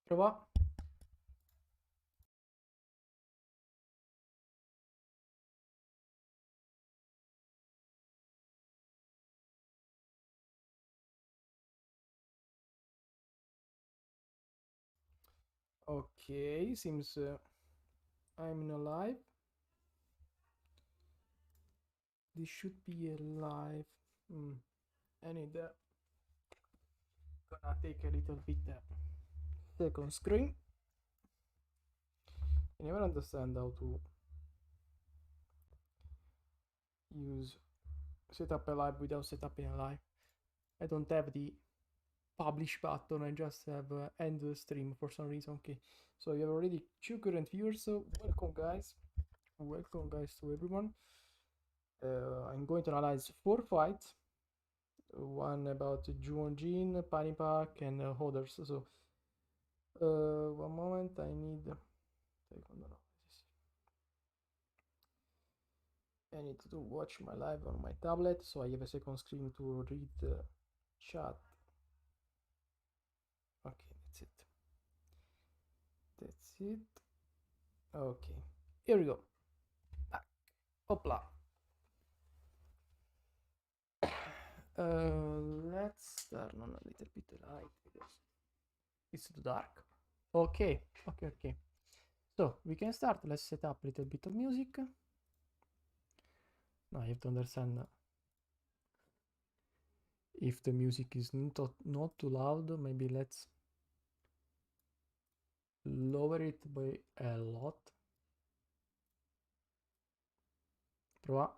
Prova. Okay, seems I'm in a live. This should be a live. I need gonna take a little bit second screen. I never understand how to use set up a live without setting a live. I don't have the publish button, I just have end the stream for some reason. Okay, so you have already 2 current viewers, so welcome guys to everyone. I'm going to analyze 4 fights, one about OH-JUN JIN, PANIPAK, and others. So one moment, I need Taekwondo analysis. I need to watch my live on my tablet, so I have a second screen to read the chat. Okay, that's it. Okay, here we go. Back. Hopla. Let's turn on a little bit the light because it's too dark. Okay. So we can start. Let's set up a little bit of music. Now you have to understand if the music is not too loud, maybe let's lower it by a lot. Prova.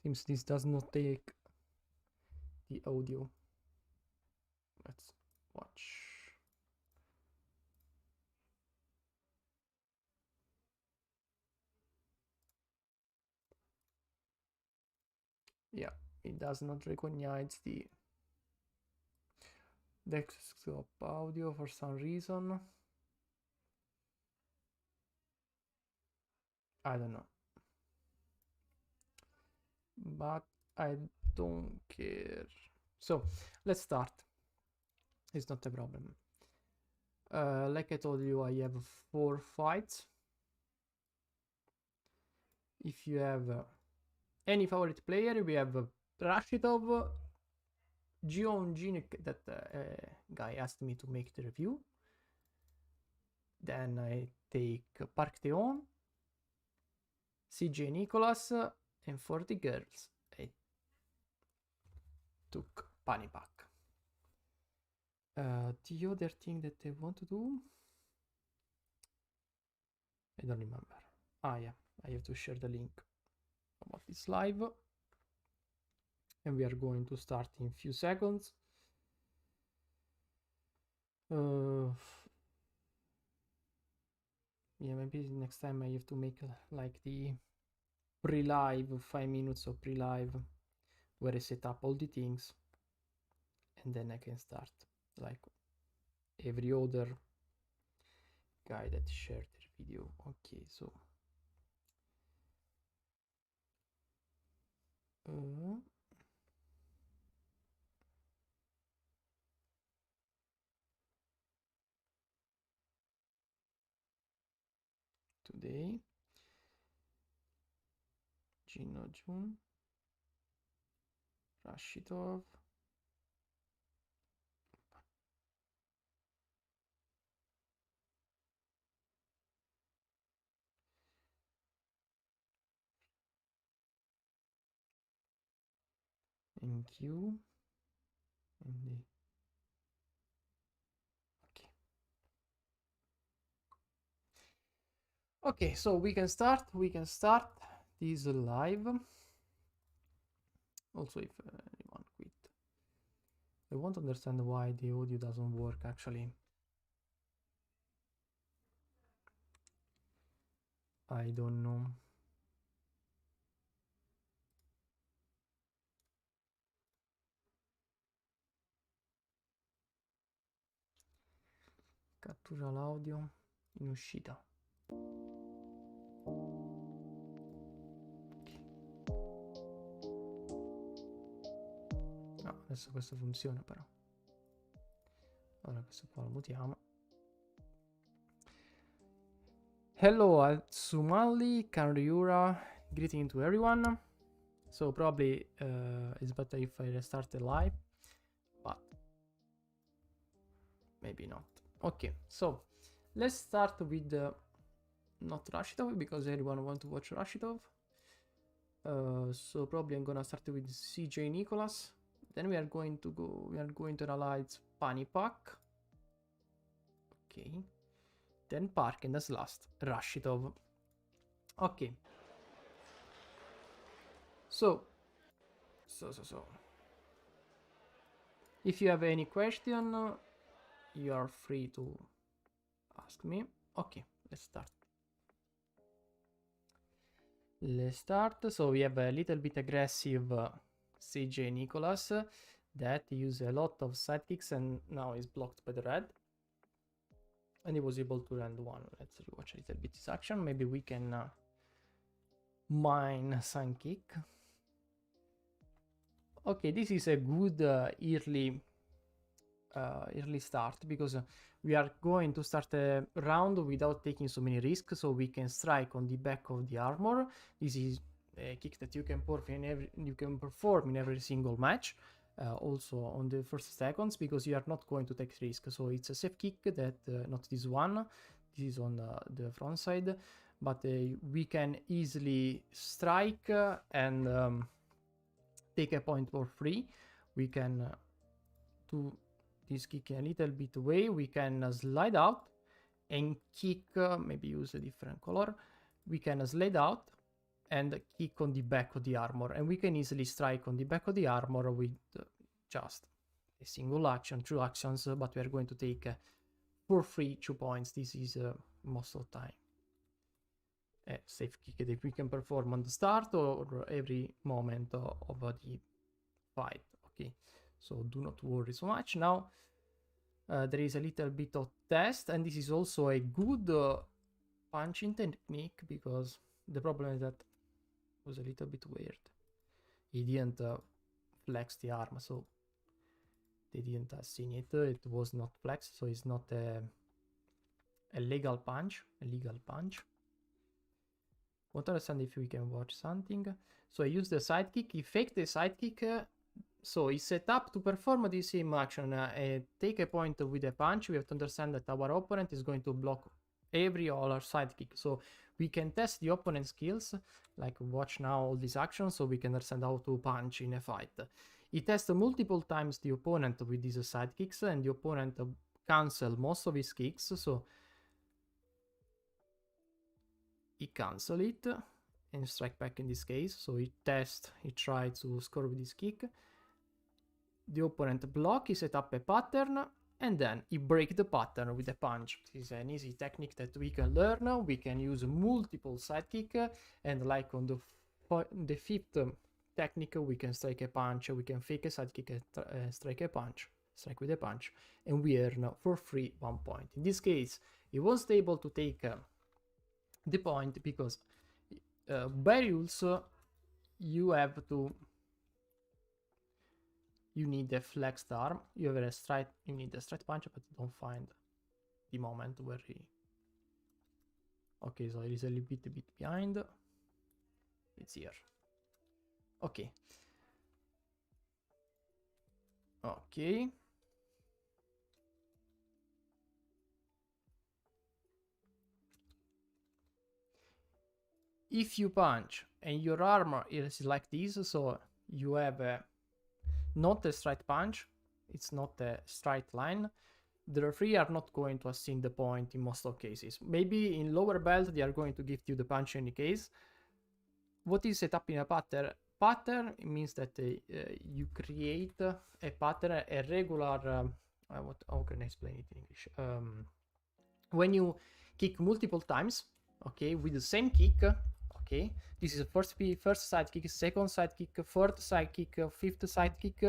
Seems this does not take the audio. Let's watch. Yeah, it does not recognize the desktop audio for some reason. I don't know. But I don't care. So let's start. It's not a problem. Like I told you, I have 4 fights. If you have any favorite player, we have RASHITOV, OH-JUN JIN, that guy asked me to make the review. Then I take Park Tae-on, CJ Nickolas, and for the girls, I took PANIPAK. The other thing that I want to do, I don't remember. Ah yeah, I have to share the link about this live. And we are going to start in a few seconds. Yeah, maybe next time I have to make like the pre-live, 5 minutes of pre-live, where I set up all the things, and then I can start like every other guy that shared their video. Okay, so today, OH-JUN, RASHITOV, and Q, and the okay, so we can start this live. Also, if anyone quit, I want to understand why the audio doesn't work actually. I don't know. Cattura l'audio in uscita. adesso questo funziona però. Allora questo qua lo mutiamo. Hello Atsumali, Kanryura, greeting to everyone. So probably it's better if I restart the live, but maybe not. Okay, so let's start with not RASHITOV, because everyone wants to watch RASHITOV. So probably I'm gonna start with CJ Nickolas. Then we are going to analyze PANIPAK. Okay. Then Park, and as last, RASHITOV. Okay. So. If you have any question, you are free to ask me. Okay, let's start. So we have a little bit aggressive CJ Nickolas that used a lot of sidekicks and now is blocked by the red. And he was able to land one. Let's rewatch a little bit his action. Maybe we can mine sun kick. Okay, this is a good early start, because we are going to start a round without taking so many risks, so we can strike on the back of the armor. This is a kick that you can perform in every single match, also on the first seconds, because you are not going to take risk. So it's a safe kick that not this one. This is on the front side, but we can easily strike and take a point for free. We can do this kick a little bit away. We can slide out and kick, maybe use a different color. We can slide out and kick on the back of the armor, and we can easily strike on the back of the armor with just a single action, 2 actions, but we are going to take for free 2 points. This is most of the time a safe kick that we can perform on the start or every moment of the fight. Okay, so do not worry so much. Now there is a little bit of test, and this is also a good punching technique, because the problem is that it was a little bit weird. He didn't flex the arm, so they didn't have seen it. It was not flexed, so it's not a legal punch. Want to understand if we can watch something. So I use the sidekick. He faked the sidekick. So he set up to perform the same action. Take a point with a punch. We have to understand that our opponent is going to block every other sidekick. So we can test the opponent's skills. Like watch now all these actions, so we can understand how to punch in a fight. He tests multiple times the opponent with these sidekicks, and the opponent cancel most of his kicks. So he cancel it and strike back in this case. So he tried to score with his kick. The opponent block, he set up a pattern, and then he break the pattern with a punch. This is an easy technique that we can learn. We can use multiple sidekick, and like on the fifth technique, we can strike a punch, we can fake a sidekick and strike with a punch, and we earn for free 1 point. In this case, he wasn't able to take the point because by rules you need a flexed arm. You need a straight punch, but you don't find the moment where he. Okay, so it is a little bit behind. It's here. Okay. If you punch and your armor is like this, so you have not a straight punch, it's not a straight line, the referee are not going to assign the point in most of cases. Maybe in lower belt they are going to give you the punch in any case. What is set up in a pattern? Pattern means that you create a pattern, a regular, how can I explain it in English? When you kick multiple times, okay, with the same kick, okay, this is the first side kick, second side kick, fourth side kick, fifth side kick,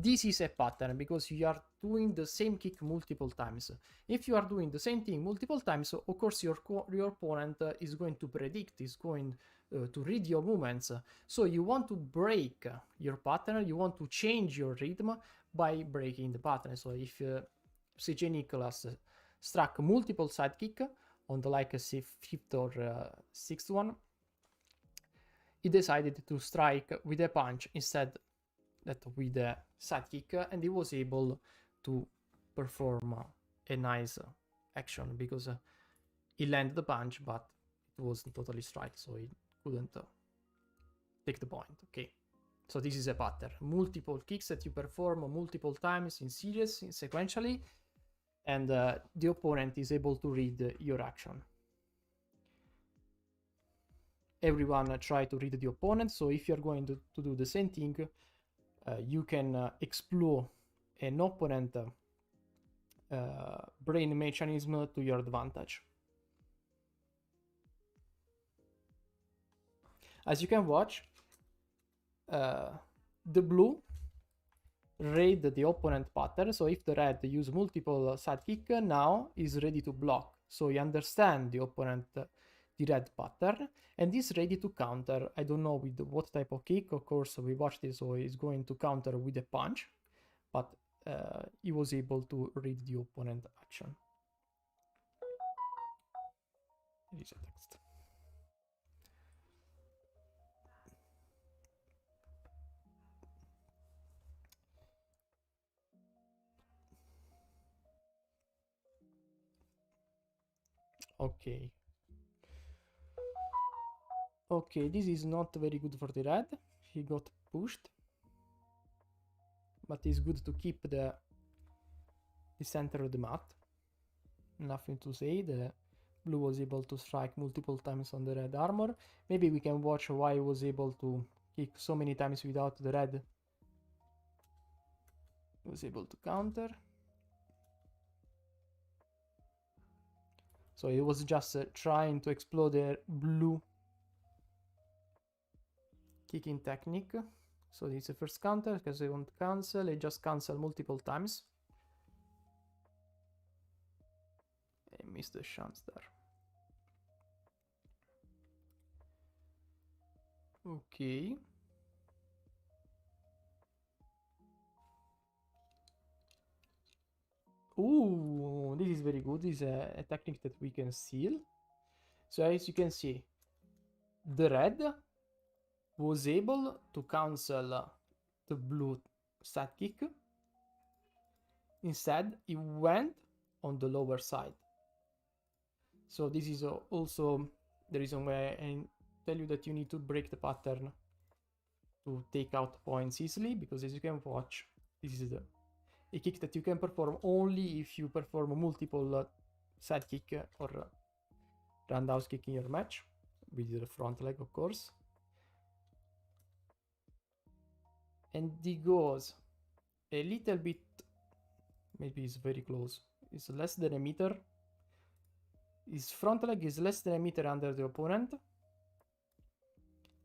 this is a pattern because you are doing the same kick multiple times. If you are doing the same thing multiple times, of course your opponent is going to predict, is going to read your movements. So you want to break your pattern, you want to change your rhythm by breaking the pattern. So if CJ Nickolas struck multiple side kick on the like a fifth or sixth one, he decided to strike with a punch instead that with a side kick, and he was able to perform a nice action because he landed the punch, but it wasn't totally strike, so he couldn't take the point. Okay, so this is a pattern: multiple kicks that you perform multiple times in series, sequentially, and the opponent is able to read your action. Everyone try to read the opponent, so if you're going to do the same thing, you can explore an opponent brain mechanism to your advantage. As you can watch, the blue read the opponent pattern, so if the red use multiple side kick, now is ready to block, so you understand the opponent, the red pattern, and is ready to counter. I don't know with what type of kick, of course we watched this, so he's going to counter with a punch, but he was able to read the opponent action. Here is a text. Okay. Okay, this is not very good for the red. He got pushed. But it's good to keep the center of the mat. Nothing to say. The blue was able to strike multiple times on the red armor. Maybe we can watch why he was able to kick so many times without the red. He was able to counter. So he was just trying to explode the blue kicking technique. So this is the first counter, because I won't cancel, I just cancel multiple times. I missed the chance there. Okay. Ooh, this is very good. This is a technique that we can seal. So as you can see, the red was able to cancel the blue side kick. Instead, it went on the lower side. So this is also the reason why I tell you that you need to break the pattern to take out points easily, because as you can watch, this is a kick that you can perform only if you perform multiple side kick or roundhouse kick in your match, with the front leg of course. And he goes a little bit, maybe it's very close, it's less than a meter. His front leg is less than a meter under the opponent.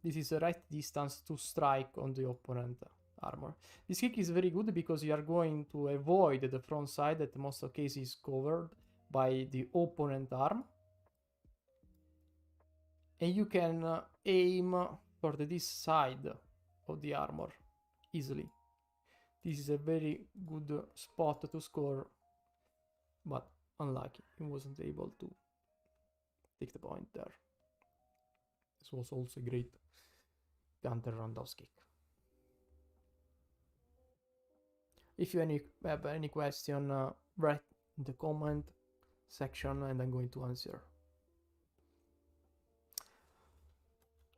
This is the right distance to strike on the opponent armor. This kick is very good because you are going to avoid the front side that in most cases is covered by the opponent arm. And you can aim for this side of the armor easily. This is a very good spot to score, but unlucky, he wasn't able to take the point there. This was also a great counter roundhouse kick. If you have any question, write in the comment section and I'm going to answer.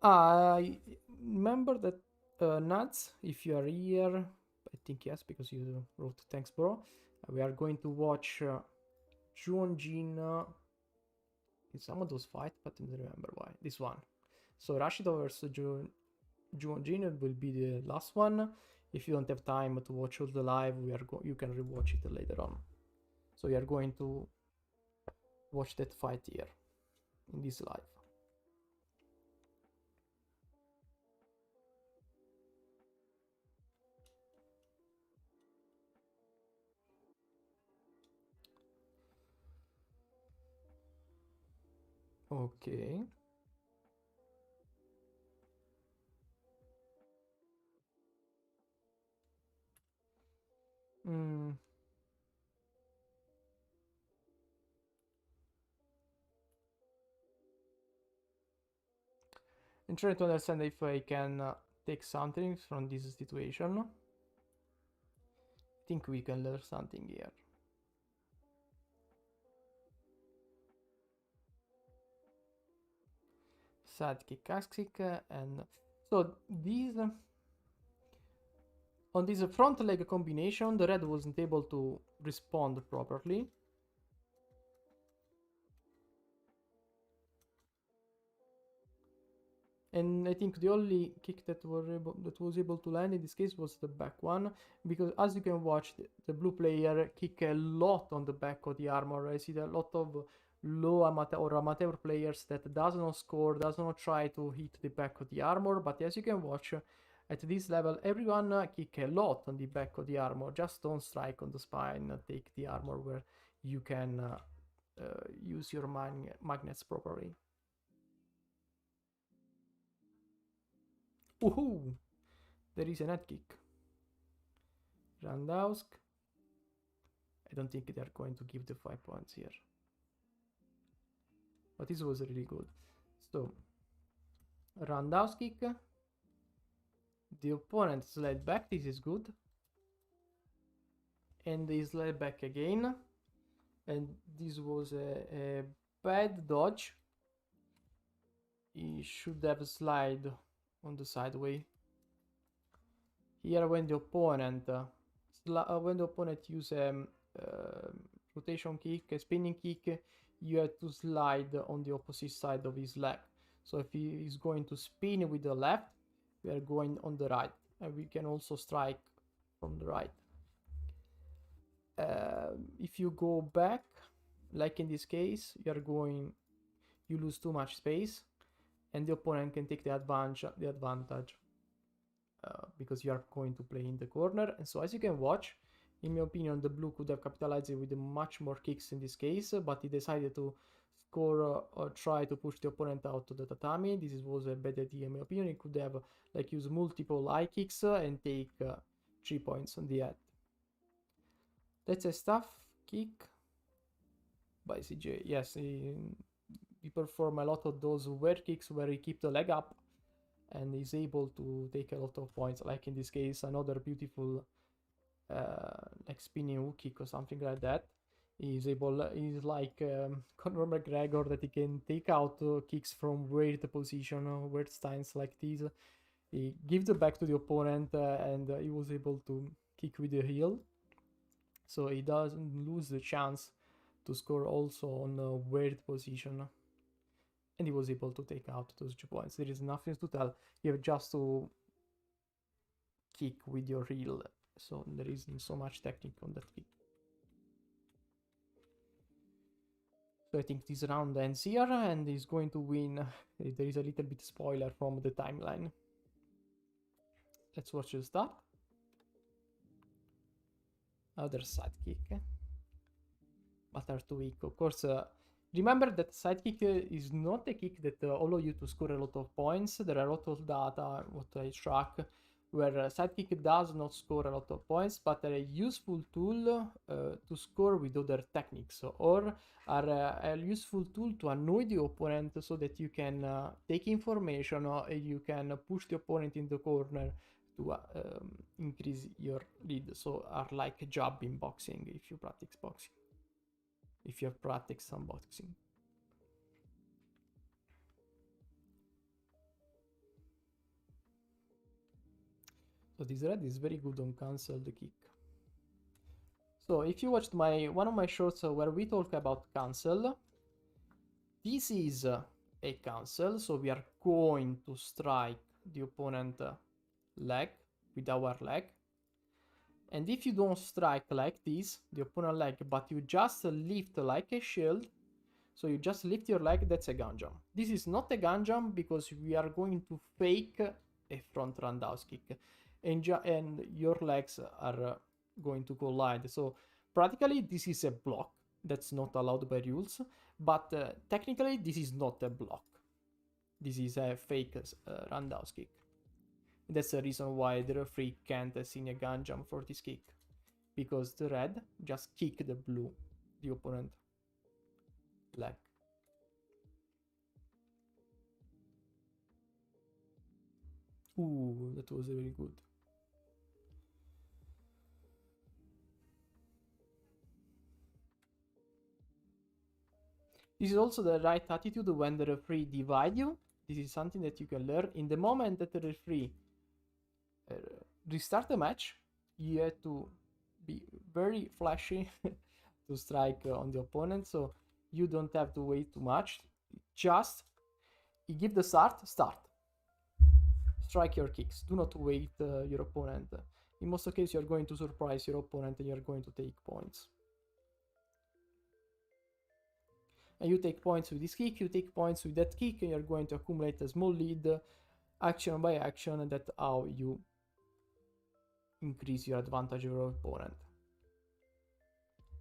I remember that Nuts, if you are here, I think yes, because you wrote thanks bro, we are going to watch OH-JUN JIN in some of those fights, but I don't remember why. This one. So RASHITOV versus OH-JUN JIN will be the last one. If you don't have time to watch all the live, you can rewatch it later on. So we are going to watch that fight here in this live. Okay. Mm. I'm trying to understand if I can take something from this situation. I think we can learn something here. Sidekick, axe kick, and so these on this front leg combination, the red wasn't able to respond properly. And I think the only kick that was able to land in this case was the back one, because as you can watch, the blue player kick a lot on the back of the armor. I see a lot of low amateur or amateur players that does not score, does not try to hit the back of the armor, but as you can watch, at this level, everyone kick a lot on the back of the armor. Just don't strike on the spine, take the armor where you can use your magnets properly. Woohoo! There is a net kick. Randausk. I don't think they're going to give the 5 points here. But this was really good. So, roundhouse kick. The opponent slid back. This is good. And they slid back again. And this was a bad dodge. He should have slid on the sideway. Here, when the opponent use a rotation kick, a spinning kick, you have to slide on the opposite side of his leg. So if he is going to spin with the left, we are going on the right, and we can also strike from the right. If you go back, like in this case, you lose too much space, and the opponent can take the advantage because you are going to play in the corner. And so as you can watch, in my opinion, the blue could have capitalized with much more kicks in this case, but he decided to score or try to push the opponent out to the tatami. This was a bad idea in my opinion. He could have use multiple high kicks and take 3 points on the head. That's a staff kick by CJ. Yes, he performed a lot of those weird kicks where he keep the leg up and is able to take a lot of points, like in this case another beautiful like spinning hook kick or something like that. He's like Conor McGregor, that he can take out kicks from weird position, weird stance like this. He gives it back to the opponent and he was able to kick with the heel, so he doesn't lose the chance to score also on a weird position. And he was able to take out those 2 points. There is nothing to tell. You have just to kick with your heel. So there isn't so much technique on that kick. So I think this round ends here and he's going to win. There is a little bit spoiler from the timeline. Let's watch the start. Other side kick. But are too weak. Of course, remember that sidekick is not a kick that allow you to score a lot of points. There are a lot of data, what I track, where sidekick does not score a lot of points, but are a useful tool to score with other techniques, or are a useful tool to annoy the opponent so that you can take information or you can push the opponent in the corner to increase your lead. So are like a jab in boxing if you practice boxing. If you have practiced some boxing. So this red is very good on cancel the kick. So if you watched one of my shorts where we talk about cancel, this is a cancel. So we are going to strike the opponent leg with our leg. And if you don't strike like this, the opponent leg, but you just lift like a shield, so you just lift your leg, that's a gun jump. This is not a gun jump because we are going to fake a front roundhouse kick, and your legs are going to collide. So practically this is a block. That's not allowed by rules, but technically this is not a block. This is a fake roundhouse kick. That's the reason why the referee can't assign a gun jump for this kick, because the red just kicked the blue, the opponent leg. Ooh, that was very good. This is also the right attitude when the referee divide you. This is something that you can learn. In the moment that the referee restart the match, you have to be very flashy to strike on the opponent, so you don't have to wait too much. Just you give the start, strike your kicks. Do not wait your opponent. In most cases, you're going to surprise your opponent and you're going to take points. And you take points with this kick, you take points with that kick, and you're going to accumulate a small lead action by action, and that's how you increase your advantage over your opponent.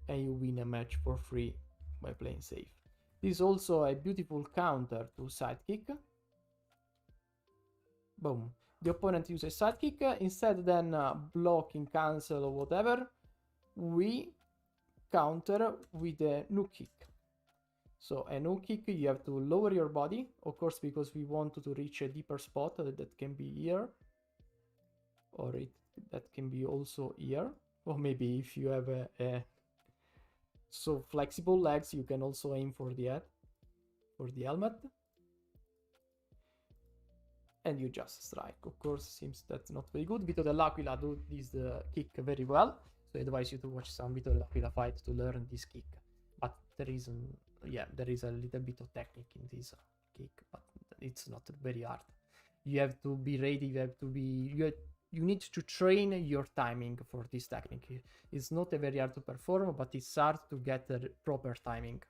And you win a match for free by playing safe. This is also a beautiful counter to sidekick. Boom. The opponent uses sidekick. Instead then blocking, cancel, or whatever, we counter with a no kick. So a no kick, you have to lower your body, of course, because we want to reach a deeper spot that can be here, or that can be also here, or maybe if you have a so flexible legs, you can also aim for the head, for the helmet, and you just strike. Of course, seems that's not very good. Vito dell'Aquila do this kick very well, so I advise you to watch some Vito dell'Aquila fight to learn this kick. But there is a little bit of technique in this kick, but it's not very hard. You have to be ready. You need to train your timing for this technique. It's not very hard to perform, but it's hard to get the proper timing.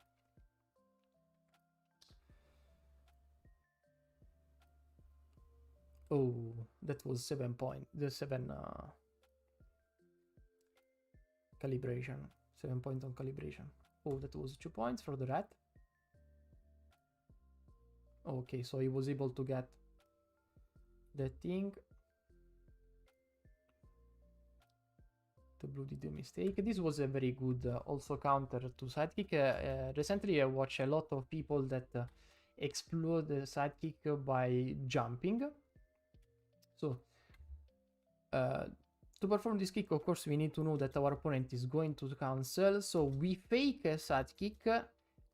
Oh, that was 7 point. The 7 calibration. 7 point on calibration. Oh, that was 2 points for the red. Okay, so he was able to get that thing. The blue did a mistake. This was a very good also counter to sidekick. Recently I watched a lot of people that explode the sidekick by jumping. So to perform this kick, of course, we need to know that our opponent is going to cancel. So we fake a sidekick,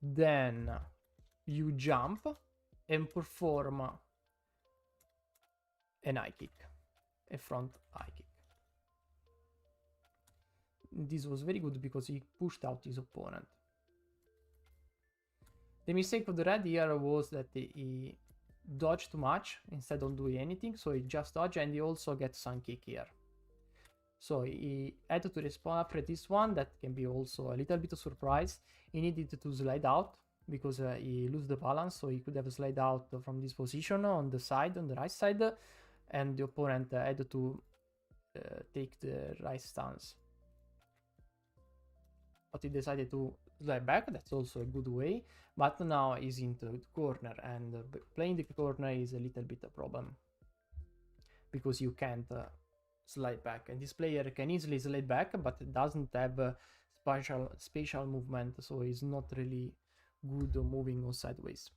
then you jump and perform an high kick, a front high kick. This was very good because he pushed out his opponent. The mistake of the red here was that he dodged too much instead of doing anything, so he just dodged, and he also gets some kick here. So he had to respawn after this one. That can be also a little bit of surprise. He needed to slide out because he lost the balance, so he could have slid out from this position on the side, on the right side, and the opponent had to take the right stance. But he decided to slide back. That's also a good way, but now he's into the corner, and playing the corner is a little bit a problem because you can't slide back, and this player can easily slide back, but doesn't have spatial movement, so he's not really good moving on sideways.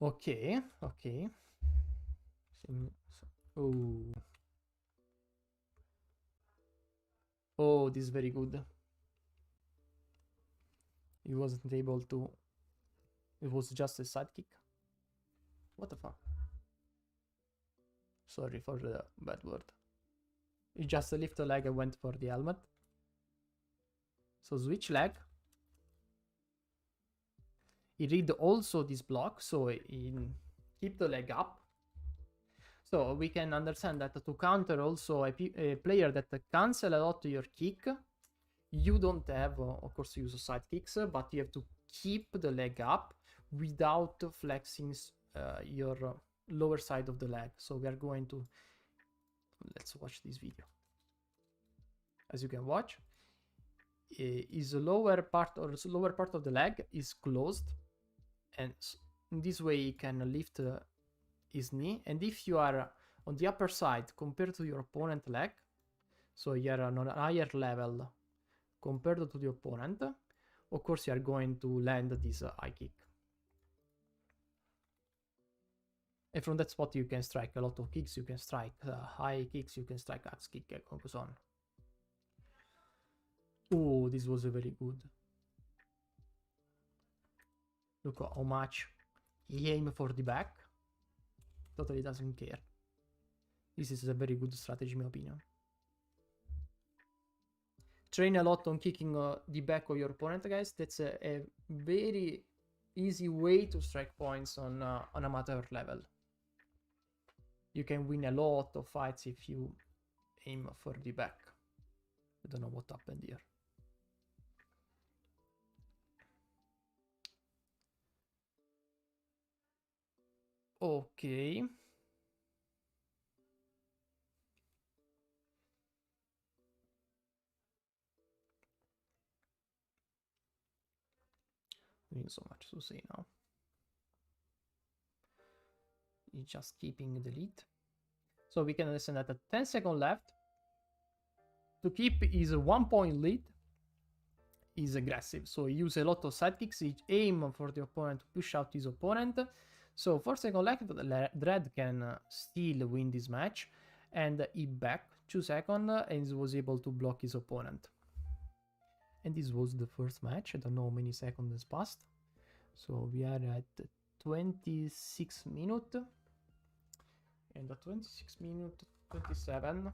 Okay. Oh, this is very good. He wasn't able to. It was just a sidekick. What the fuck? Sorry for the bad word. He just lifted a leg and went for the helmet. So switch leg. He read also this block, so he keep the leg up. So we can understand that to counter also a player that cancel a lot your kick, you don't have, of course, use side kicks, but you have to keep the leg up without flexing your lower side of the leg. So we are going to, let's watch this video. as you can watch. His lower part of the leg is closed, and in this way he can lift his knee. And if you are on the upper side compared to your opponent leg, so you are on a higher level compared to the opponent, of course you are going to land this high kick. And from that spot you can strike a lot of kicks, you can strike high kicks, you can strike axe kick, and goes on. Oh, this was very good. Look how much he aimed for the back. Totally doesn't care. This is a very good strategy in my opinion. Train a lot on kicking the back of your opponent, guys. That's a very easy way to strike points on amateur level. You can win a lot of fights if you aim for the back. I don't know what happened here. Okay. Doing so much to say now. He's just keeping the lead. So we can understand that at 10 seconds left, to keep his 1 point lead, is aggressive. So he uses a lot of side kicks, he aim for the opponent to push out his opponent. So 4 seconds left, Dread can still win this match, and he back 2 seconds and he was able to block his opponent. And this was the first match. I don't know how many seconds has passed. So we are at 26 minutes. And at 26 minutes 27,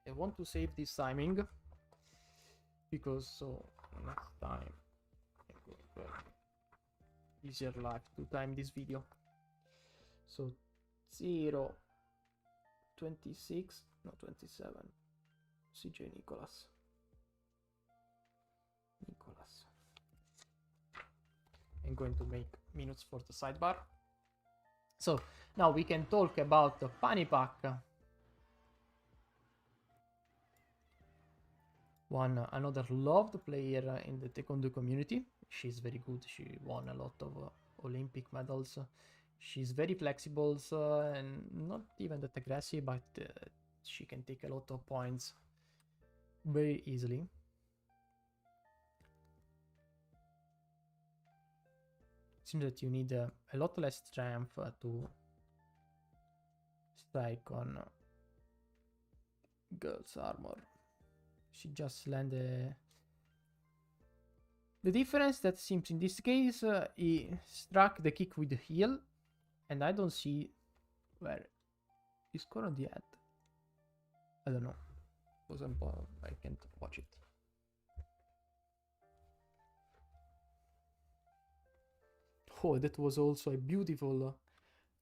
I want to save this timing, because so next time I will easier life to time this video. So 0, 26, no 27, CJ Nickolas. I'm going to make minutes for the sidebar. So now we can talk about PANIPAK. Another loved player in the Taekwondo community. She's very good. She won a lot of Olympic medals. She's very flexible and not even that aggressive, but she can take a lot of points very easily. Seems that you need a lot less strength to strike on girl's armor. She just landed. The difference that seems in this case, he struck the kick with the heel, and I don't see where he scored on the head. I don't know. I can't watch it. Oh, that was also a beautiful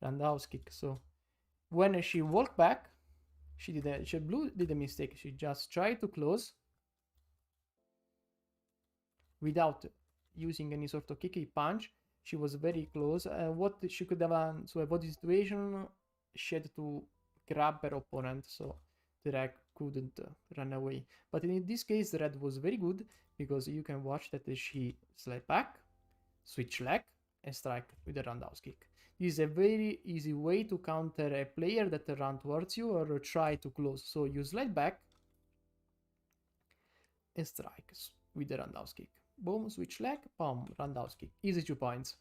roundhouse kick. So when she walked back, she did a mistake. She just tried to close without using any sort of kicky punch. She was very close. What she could have done to avoid the situation, she had to grab her opponent, so the red couldn't run away. But in this case, the red was very good, because you can watch that she slide back, switch leg, and strike with a roundhouse kick. This is a very easy way to counter a player that run towards you or try to close. So you slide back and strike with the roundhouse kick. Boom, switch leg, boom, roundhouse kick. Easy 2 points.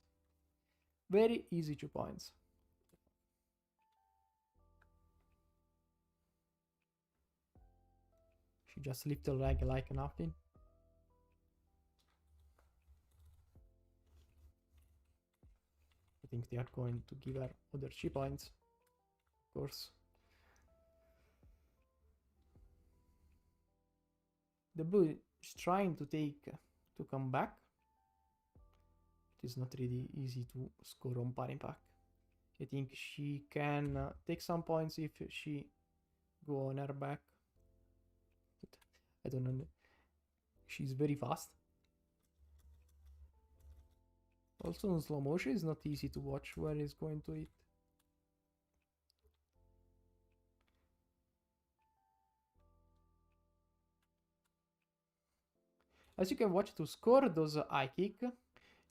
Very easy 2 points. She just lifted her leg like nothing. I think they are going to give her other 3 points, of course. The blue is trying to come back. It is not really easy to score on PANIPAK. I think she can take some points if she go on her back. But I don't know. She's very fast. Also in slow motion, it's not easy to watch where he's going to hit. As you can watch, to score those high kick,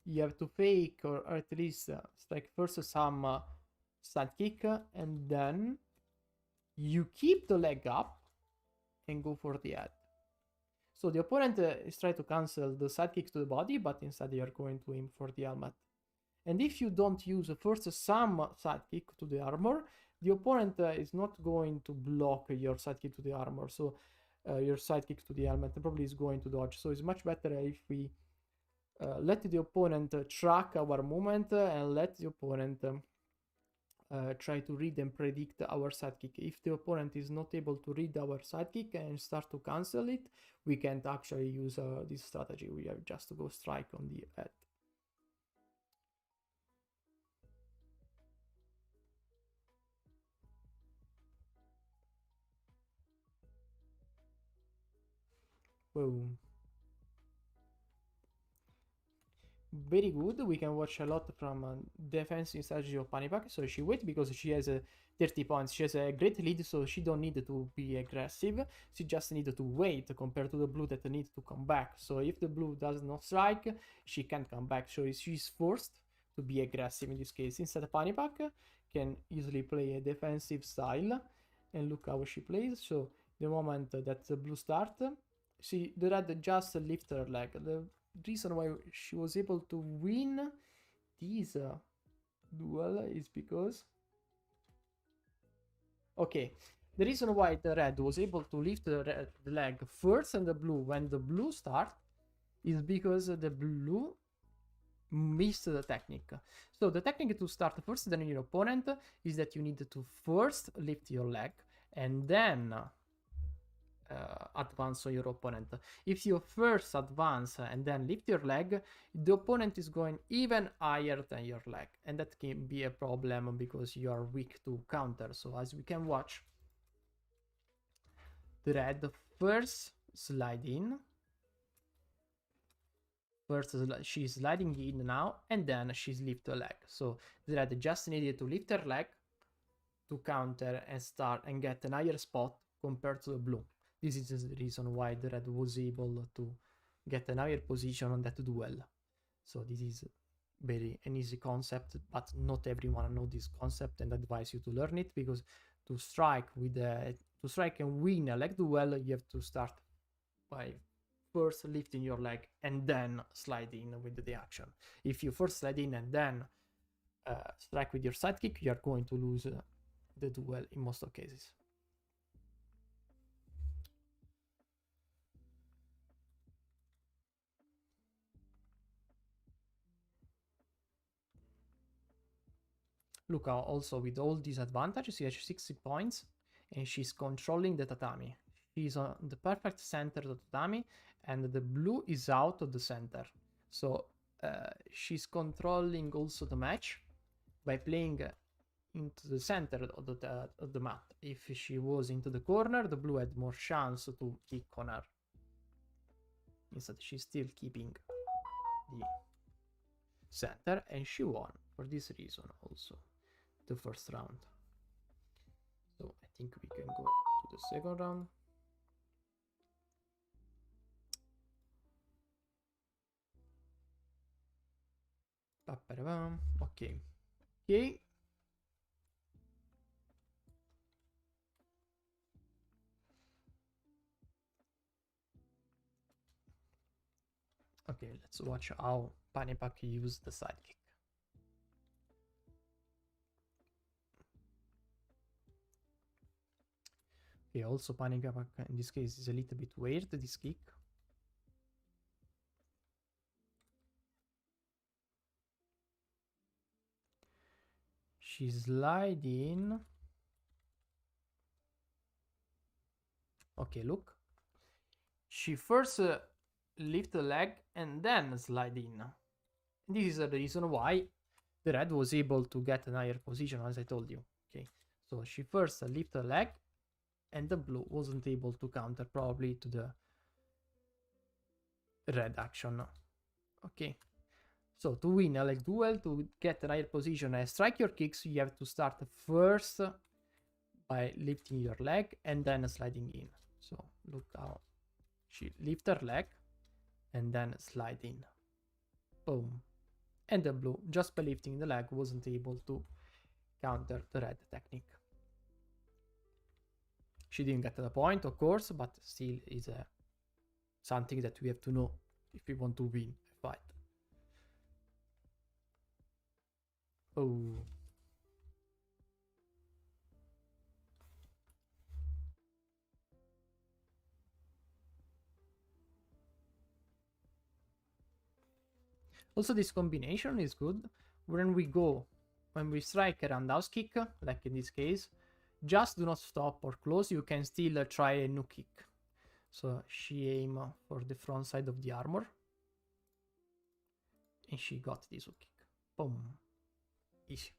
you have to fake or at least strike first some side kick, and then you keep the leg up and go for the head. So the opponent is trying to cancel the side kick to the body, but instead they are going to aim for the helmet. And if you don't use first some side kick to the armor, the opponent is not going to block your side kick to the armor. So your side kick to the helmet probably is going to dodge. So it's much better if we let the opponent track our movement and let the opponent try to read and predict our sidekick. If the opponent is not able to read our sidekick and start to cancel it, we can't actually use this strategy. We have just to go strike on the head. Boom. Very good. We can watch a lot from defensive strategy of PANIPAK. So she waits because she has 30 points. She has a great lead, so she don't need to be aggressive. She just needs to wait compared to the blue that needs to come back. So if the blue does not strike, she can't come back. So she's forced to be aggressive in this case. Instead, PANIPAK can easily play a defensive style. And look how she plays. So the moment that the blue start, the red just lift her leg. The reason why she was able to win this duel is because the reason why the red was able to lift the leg first and the blue when the blue start is because the blue missed the technique. So the technique to start first than your opponent is that you need to first lift your leg and then advance on your opponent. If you first advance and then lift your leg, the opponent is going even higher than your leg, and that can be a problem because you are weak to counter. So as we can watch, the red first slide in, she's sliding in now, and then she's lift her leg. So the red just needed to lift her leg to counter and start and get an higher spot compared to the blue. This is the reason why the red was able to get a higher position on that duel. So this is an easy concept, but not everyone knows this concept, and I advise you to learn it, because to strike and win a leg duel, you have to start by first lifting your leg and then slide in with the action. If you first slide in and then strike with your sidekick, you are going to lose the duel in most of cases. Look, also with all these advantages, she has 60 points and she's controlling the tatami. She's on the perfect center of the tatami and the blue is out of the center. So she's controlling also the match by playing into the center of the mat. If she was into the corner, the blue had more chance to kick on her. Instead, she's still keeping the center and she won for this reason also the first round. So I think we can go to the second round. Okay. Okay, let's watch how PANIPAK used the sidekick. Okay, also PANIPAK in this case is a little bit weird, this kick. She's sliding. Okay, look. She first lift the leg and then slide in. This is the reason why the red was able to get a higher position, as I told you. Okay, so she first lift the leg and the blue wasn't able to counter probably to the red action. Okay, so to win a leg duel, to get a higher position and strike your kicks, you have to start first by lifting your leg and then sliding in. So look how she lift her leg and then slide in. Boom. And the blue, just by lifting the leg, wasn't able to counter the red technique. She didn't get to the point, of course, but still is something that we have to know if we want to win a fight. Oh. Also, this combination is good when we strike a roundhouse kick, like in this case, just do not stop or close, you can still try a new kick. So she aimed for the front side of the armor, and she got this hook kick. Boom. Easy.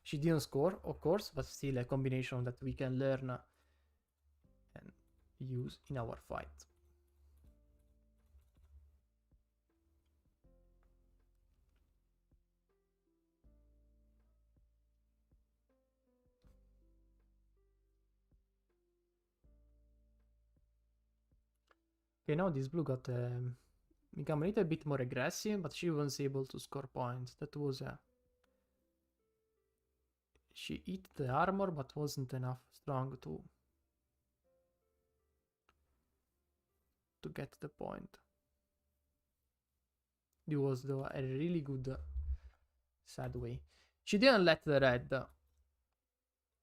She didn't score, of course, but still a combination that we can learn and use in our fight. Okay, now this blue got become a little bit more aggressive, but she was able to score points. That was she hit the armor, but wasn't enough strong to get the point. It was though a really good sad way. She didn't let the red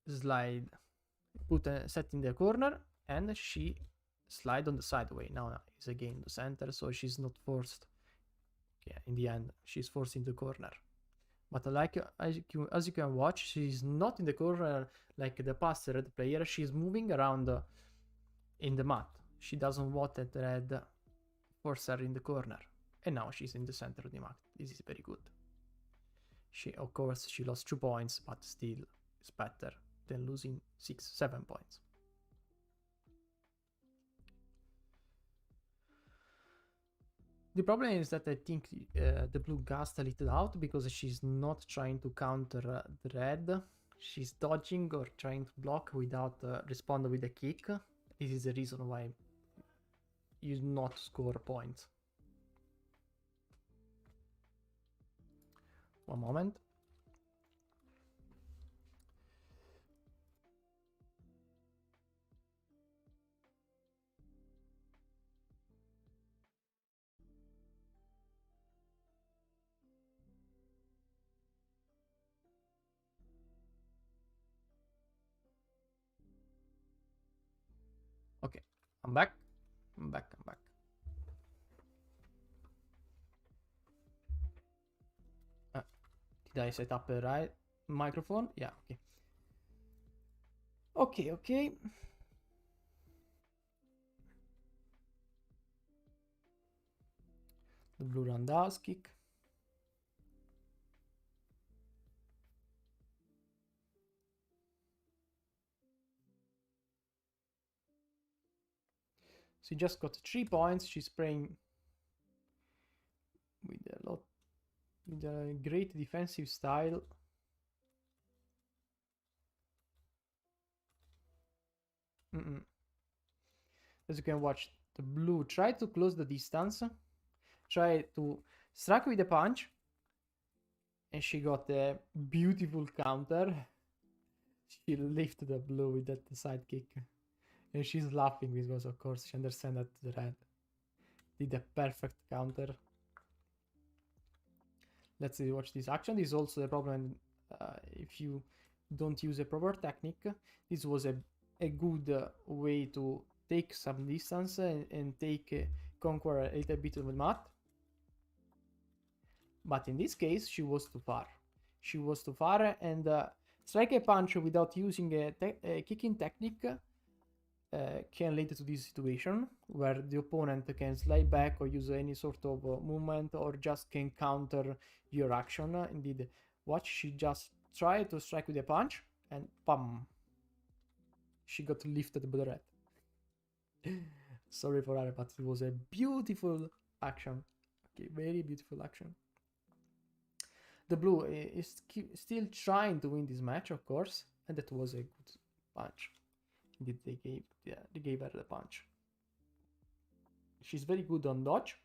slide, put a set in the corner, and she slide on the sideway. Now is again the center, so she's not forced. Yeah, in the end, she's forced in the corner. But like as you can watch, she's not in the corner like the past red player. She's moving around in the mat. She doesn't want that red force her in the corner. And now she's in the center of the mat. This is very good. Of course, she lost 2 points, but still it's better than losing 6-7 points. The problem is that I think the blue gassed a little out because she's not trying to counter the red. She's dodging or trying to block without responding with a kick. This is the reason why you do not score points. One moment. Okay, I'm back. I'm back. Did I set up the right microphone? Yeah, okay. Okay. The blue roundhouse kick. She just got 3 points. She's playing with a great defensive style. As you can watch, the blue tried to close the distance, tried to strike with a punch, and she got a beautiful counter. She lifted the blue with that side kick, and she's laughing because, of course, she understands that the red did a perfect counter. Let's see, watch this action. This is also a problem if you don't use a proper technique. This was a good way to take some distance and conquer a little bit of the mat. But in this case, she was too far. She was too far, and strike a punch without using a kicking technique can lead to this situation where the opponent can slide back or use any sort of movement or just can counter your action. Indeed, watch, she just tried to strike with a punch and bam, she got lifted by the red. Sorry for her, but it was a beautiful action. Okay, very beautiful action. The blue is still trying to win this match, of course, and that was a good punch. Indeed, they gave her the punch. she's very good on dodge.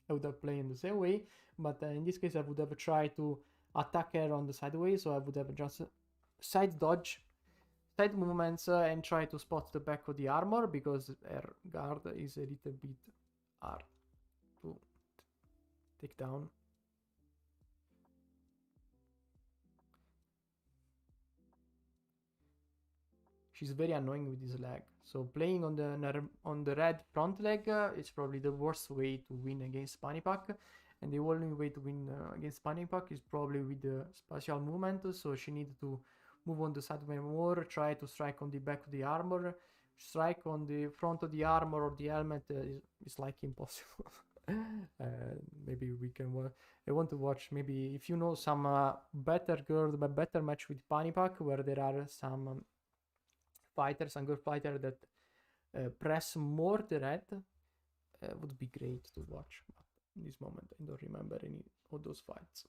I would have played in the same way, but in this case I would have tried to attack her on the sideways, so I would have just side dodge, side movements, and try to spot the back of the armor, because her guard is a little bit hard to take down. She's very annoying with his leg. So playing on the red front leg is probably the worst way to win against PANIPAK. And the only way to win against PANIPAK is probably with the spatial movement. So she needs to move on the side more, try to strike on the back of the armor. Strike on the front of the armor or the helmet is like impossible. Maybe we can I want to watch, maybe if you know some better match with PANIPAK, where there are some fighters and girl fighter that press more the red, would be great to watch. But in this moment I don't remember any of those fights.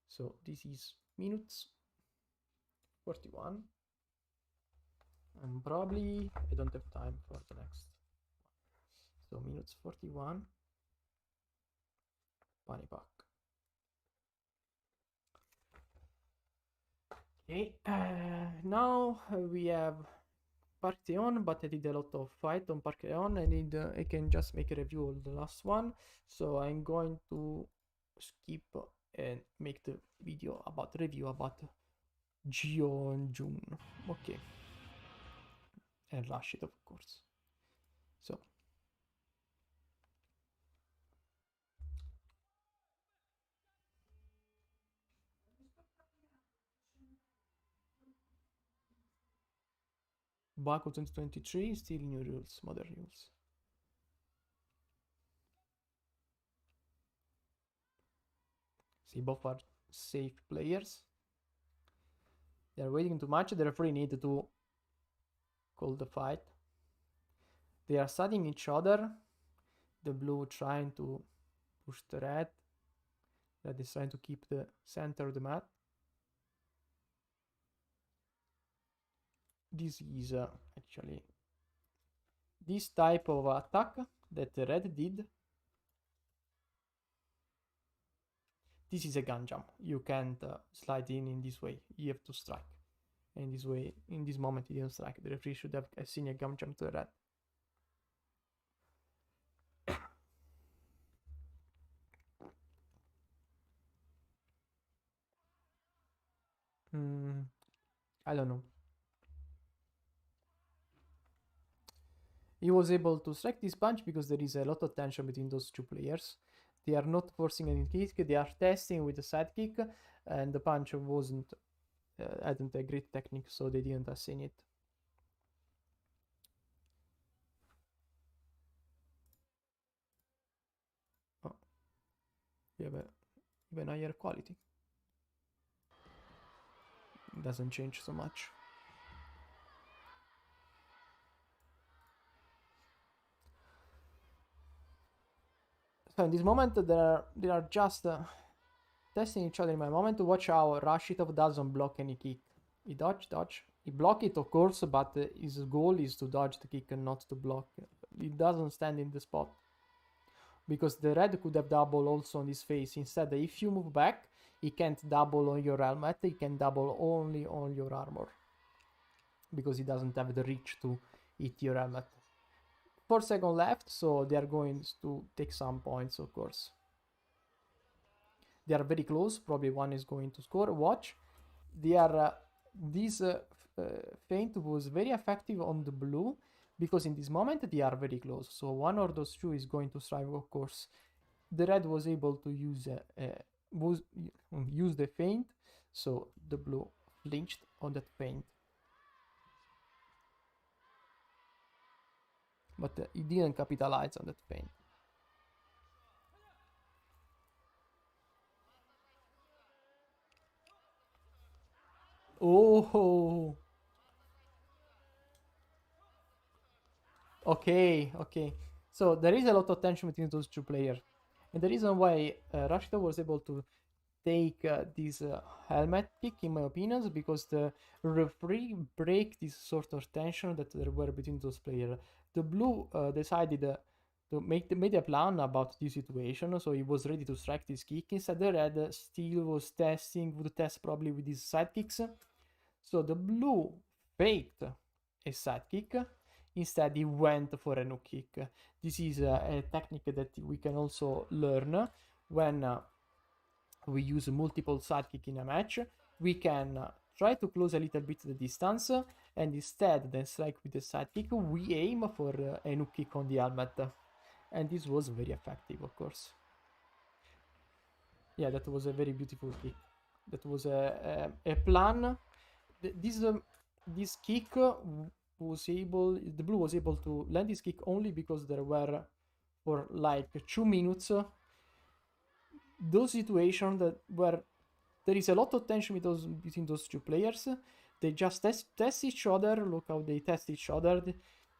So this is minutes 41, and probably I don't have time for the next. So minutes 41, PANIPAK. Okay, now we have Partheon, but I did a lot of fight on Partheon. I can just make a review of the last one, so I'm going to skip and make the video about review about OH-JUN Jin. Okay, and RASHITOV, of course. So Baku 2023, still new rules, modern rules. See, both are safe players. They are waiting to match. The referee needed to call the fight. They are studying each other. The blue trying to push the red. Red is trying to keep the center of the mat. This is actually this type of attack that the red did. This is a gun jump. You can't slide in this way. You have to strike. And this way, in this moment, he didn't strike. The referee should have seen a gun jump to the red. I don't know. He was able to strike this punch because there is a lot of tension between those two players. They are not forcing any kick, they are testing with the side kick, and the punch hadn't a great technique, so they didn't assign it. Oh, you have even higher quality. It doesn't change so much. So in this moment, they are just testing each other in my moment to watch how RASHITOV doesn't block any kick. He dodge. He block it, of course, but his goal is to dodge the kick and not to block. He doesn't stand in the spot. Because the red could have double also on his face. Instead, if you move back, he can't double on your helmet, he can double only on your armor. Because he doesn't have the reach to hit your helmet. 4 seconds left, so they are going to take some points, of course. They are very close, probably one is going to score. Watch. They are this feint was very effective on the blue, because in this moment they are very close. So one of those two is going to strike, of course. The red was able to use the feint, so the blue flinched on that feint. But he didn't capitalize on that feint. Oh! Okay. So there is a lot of tension between those two players. And the reason why RASHITOV was able to take this helmet kick, in my opinion, is because the referee break this sort of tension that there were between those players. the blue decided to made a plan about this situation, so he was ready to strike this kick. Instead, the red still was would test probably with his side kicks. So the blue faked a side kick. Instead, he went for a no kick. This is a technique that we can also learn when we use multiple side kick in a match. We can try to close a little bit the distance, and instead then strike with the side kick, we aim for a no kick on the helmet. And this was very effective, of course. Yeah, that was a very beautiful kick. That was a plan. This kick was able, the blue was able to land this kick only because there were, for like 2 minutes, those situations that where there is a lot of tension between those two players. They just test each other. Look how they test each other.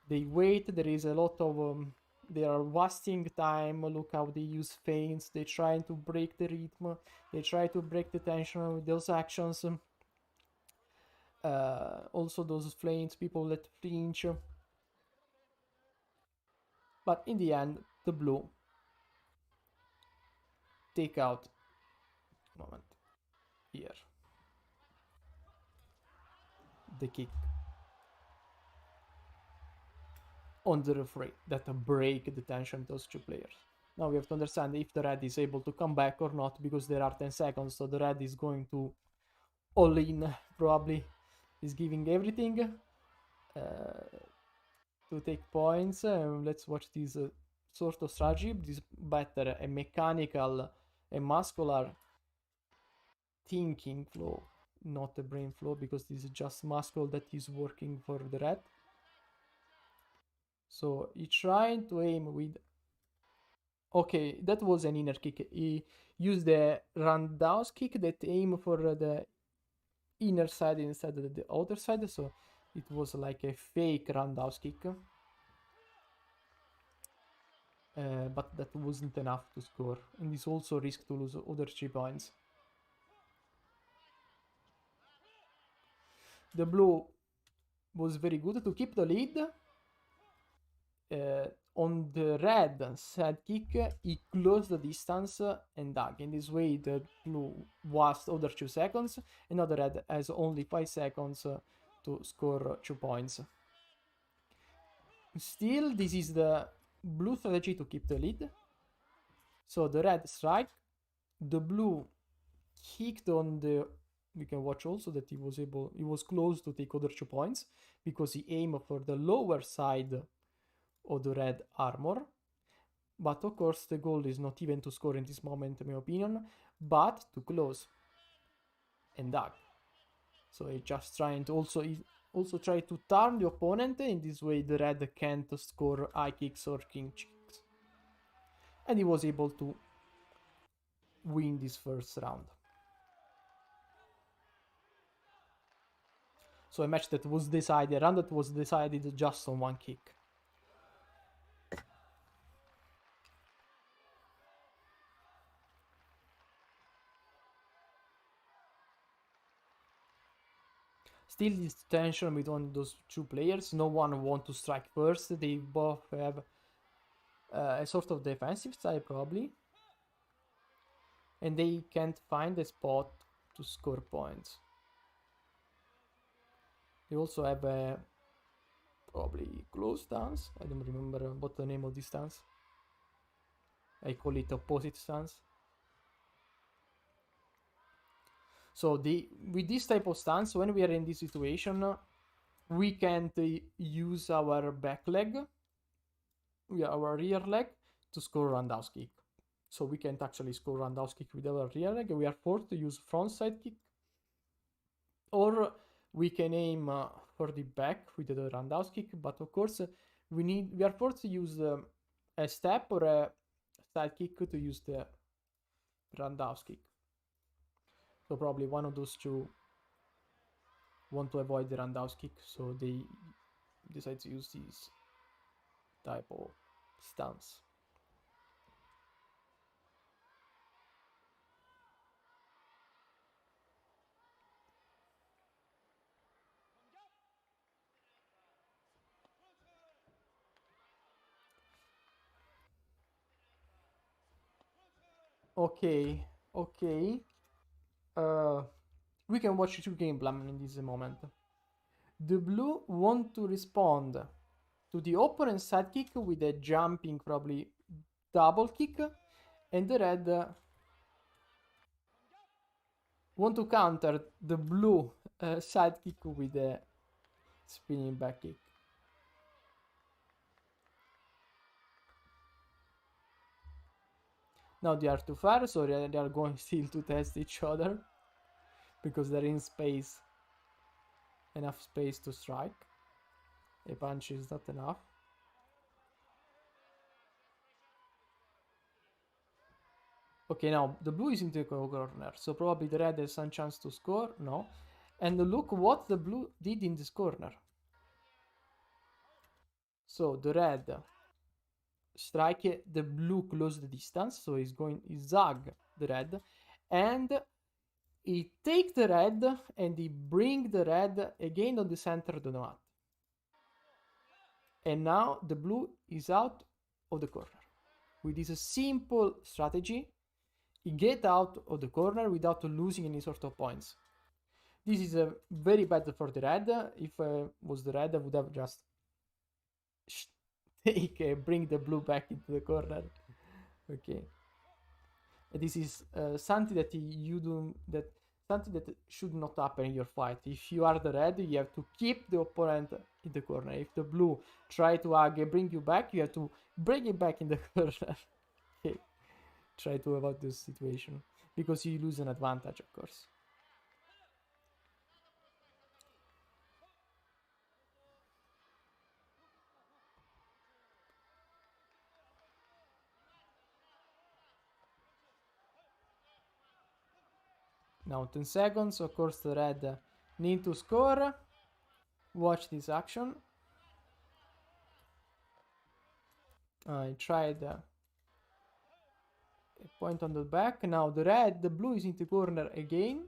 They wait. There is a lot of they are wasting time. Look how they use feints. They try to break the rhythm. They try to break the tension with those actions. Also those feints, people that flinch. But in the end, the blue take out moment here the kick on the referee that break the tension of those two players. Now we have to understand if the red is able to come back or not, because there are 10 seconds, so the red is going to all in, probably is giving everything to take points. Let's watch this sort of strategy. This better a mechanical, a muscular thinking flow, not a brain flow, because this is just muscle that is working for the red. So he trying to aim with... Okay, that was an inner kick. He used the roundhouse kick that aim for the inner side instead of the outer side, so it was like a fake roundhouse kick. But that wasn't enough to score, and this also risked to lose other 3 points. The blue was very good to keep the lead. On the red side kick, he closed the distance and dug. In this way, the blue was other 2 seconds, and now the red has only 5 seconds to score 2 points. Still, this is the blue strategy to keep the lead. So the red strike, the blue kicked on the... We can watch also that he was close to take other 2 points, because he aimed for the lower side of the red armor. But of course the goal is not even to score in this moment, in my opinion, but to close and dug. So he just trying to also try to turn the opponent. In this way the red can't score high kicks or king kicks, and he was able to win this first round. So a match that was decided, a round that was decided just on 1 kick. Still this tension between those 2 players. No one wants to strike first. They both have a sort of defensive style probably, and they can't find a spot to score points. They also have a probably close stance. I don't remember what the name of this stance. I call it opposite stance. So with this type of stance, when we are in this situation, we can't use our back leg, our rear leg, to score roundhouse kick. So we can't actually score roundhouse kick with our rear leg. We are forced to use front side kick, or we can aim for the back with the roundhouse kick. But of course, we are forced to use a step or a side kick to use the roundhouse kick. So probably one of those 2 want to avoid the roundhouse kick, so they decide to use this type of stance. Okay, okay. We can watch two game plan in this moment. The blue want to respond to the opponent's side kick with a jumping, probably double kick, and the red want to counter the blue side kick with a spinning back kick. Now they are too far, so they are going still to test each other because they're in space, enough space to strike. A punch is not enough. Okay, now the blue is into the corner, so probably the red has some chance to score. No. And look what the blue did in this corner. So the red strike the blue close the distance, so he zag the red, and he take the red and he bring the red again on the center of the mat. And now the blue is out of the corner. With this simple strategy, he get out of the corner without losing any sort of points. This is very bad for the red. If I was the red, I would have just bring the blue back into the corner. Okay. This is something that you do something that should not happen in your fight. If you are the red, you have to keep the opponent in the corner. If the blue try to hug and bring you back, you have to bring it back in the corner. Okay. Try to avoid this situation because you lose an advantage, of course. Now 10 seconds, of course the red need to score. Watch this action. I tried a point on the back. Now the blue is in the corner again.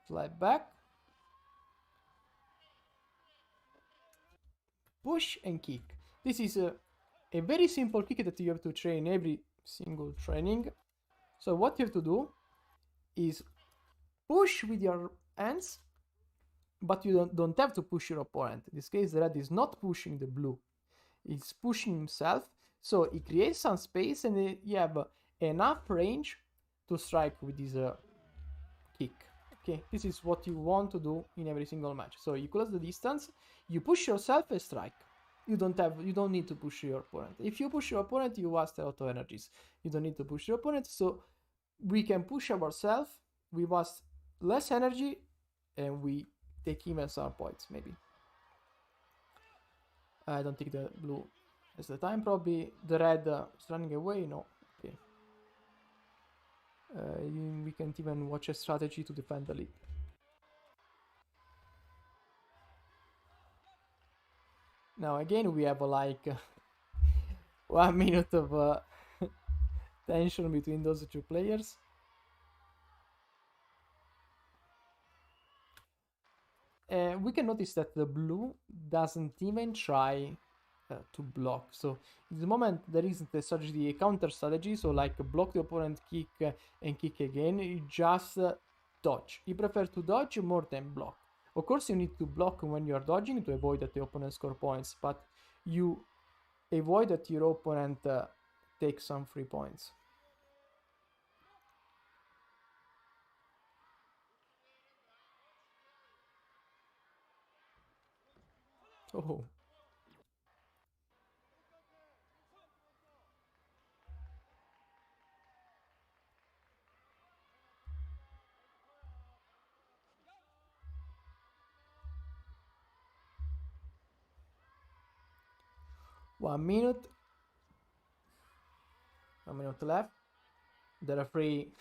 Slide back. Push and kick. This is a very simple kick that you have to train every single training. So what you have to do is push with your hands, but you don't have to push your opponent. In this case, the red is not pushing the blue. He's pushing himself. So he creates some space and you have enough range to strike with this kick. Okay, this is what you want to do in every single match. So you close the distance, you push yourself and strike. You don't need to push your opponent. If you push your opponent, you waste a lot of energies. You don't need to push your opponent, so we can push ourselves. We waste less energy, and we take even some points. Maybe. I don't think the blue has the time. Probably the red is running away. No. Okay. We can't even watch a strategy to defend the lead. Now again we have like 1 minute of tension between those two players. We can notice that the blue doesn't even try to block. So in the moment there isn't a strategy, a counter strategy, so like block the opponent, kick and kick again. You just dodge. You prefer to dodge more than block. Of course you need to block when you are dodging to avoid that the opponent score points, but you avoid that your opponent takes some free points. Oh. One minute left. The referee,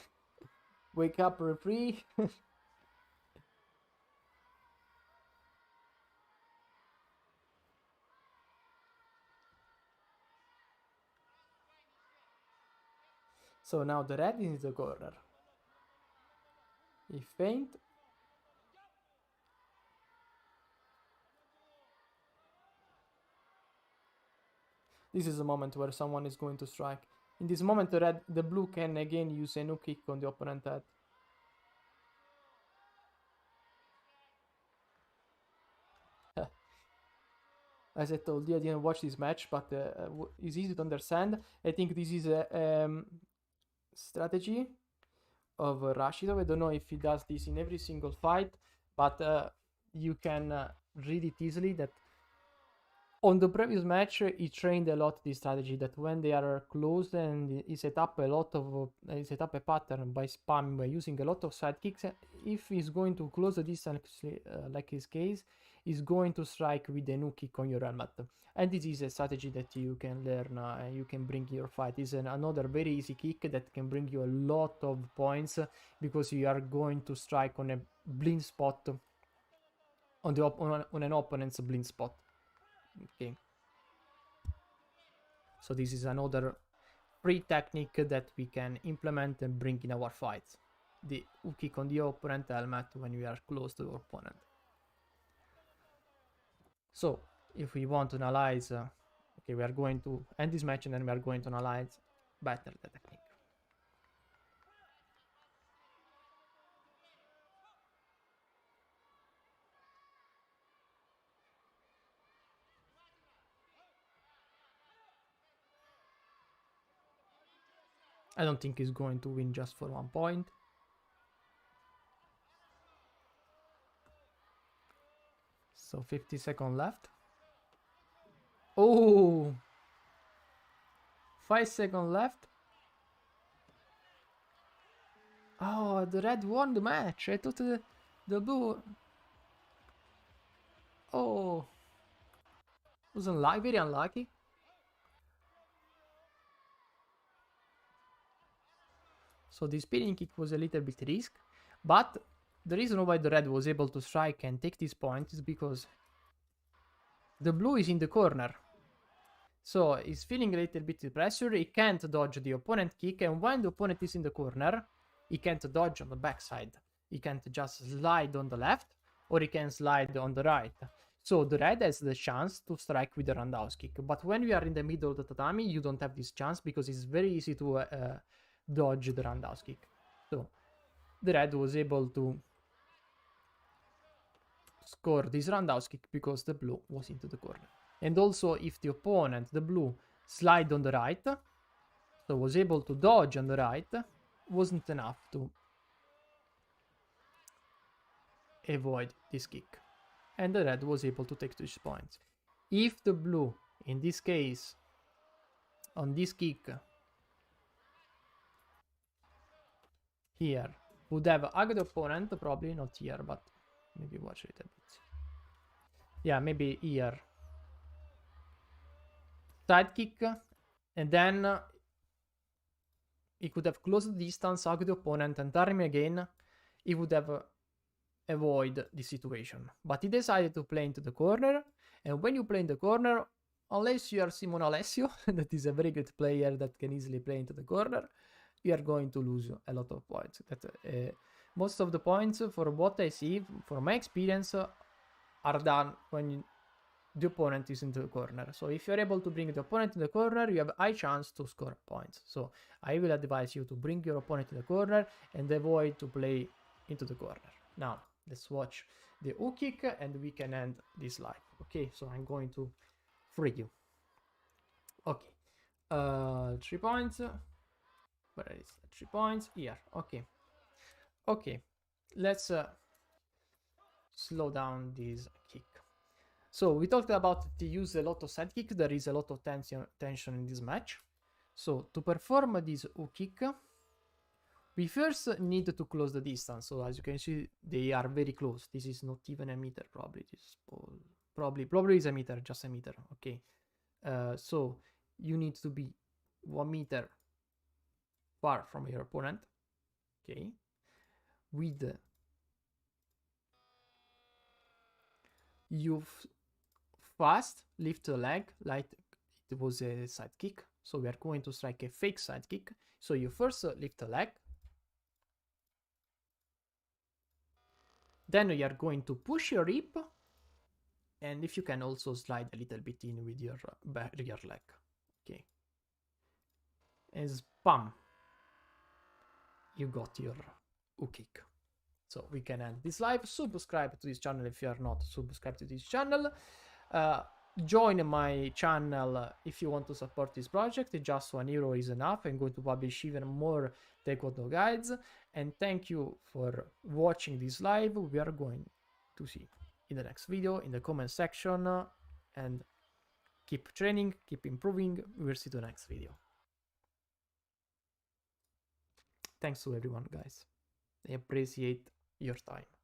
wake up, referee. So now the red is in the corner. He feint. This is a moment where someone is going to strike. In this moment, the blue can again use a no kick on the opponent head. As I told you, I didn't watch this match, but it's easy to understand. I think this is a strategy of Rashitov. I don't know if he does this in every single fight, but you can read it easily that on the previous match he trained a lot this strategy, that when they are close and he set up a pattern by spamming, by using a lot of side kicks. If he's going to close the distance like his case, he's going to strike with a no kick on your helmet. And this is a strategy that you can learn and you can bring your fight. It's another very easy kick that can bring you a lot of points, because you are going to strike on a blind spot, on an opponent's blind spot. Okay, so this is another free technique that we can implement and bring in our fights. The hook kick on the opponent helmet when we are close to the opponent. So if we want to analyze, okay, we are going to end this match and then we are going to analyze better the technique. I don't think he's going to win just for 1 point. So 50 seconds left. Oh! 5 seconds left. Oh, the red won the match. I thought the blue... Oh! Was very unlucky. So the spinning kick was a little bit risk, but the reason why the red was able to strike and take this point is because the blue is in the corner. So he's feeling a little bit of pressure, he can't dodge the opponent kick, and when the opponent is in the corner, he can't dodge on the backside. He can't just slide on the left, or he can slide on the right. So the red has the chance to strike with the roundhouse kick. But when we are in the middle of the tatami, you don't have this chance, because it's very easy to dodge the roundhouse kick. So the red was able to score this roundhouse kick because the blue was into the corner. And also, if the opponent, the blue, slide on the right, so was able to dodge on the right, wasn't enough to avoid this kick. And the red was able to take 2 points. If the blue, in this case, on this kick, here, would have hugged the opponent, probably not here, but maybe watch it a bit. Yeah, maybe here. Side kick, and then he could have closed the distance, hugged the opponent, and turn him again. He would have avoided the situation. But he decided to play into the corner, and when you play in the corner, unless you are Simon Alessio, that is a very good player that can easily play into the corner, you are going to lose a lot of points. Most of the points, for what I see, for my experience, are done when the opponent is into the corner. So if you're able to bring the opponent in the corner, you have a high chance to score points. So I will advise you to bring your opponent in the corner and avoid to play into the corner. Now, let's watch the hook kick and we can end this live. Okay, so I'm going to free you. Okay, 3 points. Where is it? 3 points here. Okay, let's slow down this kick. So we talked about to use a lot of side kick. There is a lot of tension in this match. So to perform this hook kick, we first need to close the distance. So as you can see, they are very close. This is not even a meter, probably. This is probably is a meter, just a meter. Okay. So you need to be 1 meter far from your opponent. Okay. With you fast lift the leg like it was a side kick. So we are going to strike a fake side kick. So you first lift the leg. Then you are going to push your hip. And if you can also slide a little bit in with your rear leg. Okay. and spam, you got your kick. So we can end this live. Subscribe to this channel if you are not subscribed to this channel. Join my channel if you want to support this project. Just €1 is enough. I'm going to publish even more Taekwondo guides. And thank you for watching this live. We are going to see in the next video in the comment section. And keep training, keep improving. We'll see you in the next video. Thanks to everyone, guys. I appreciate your time.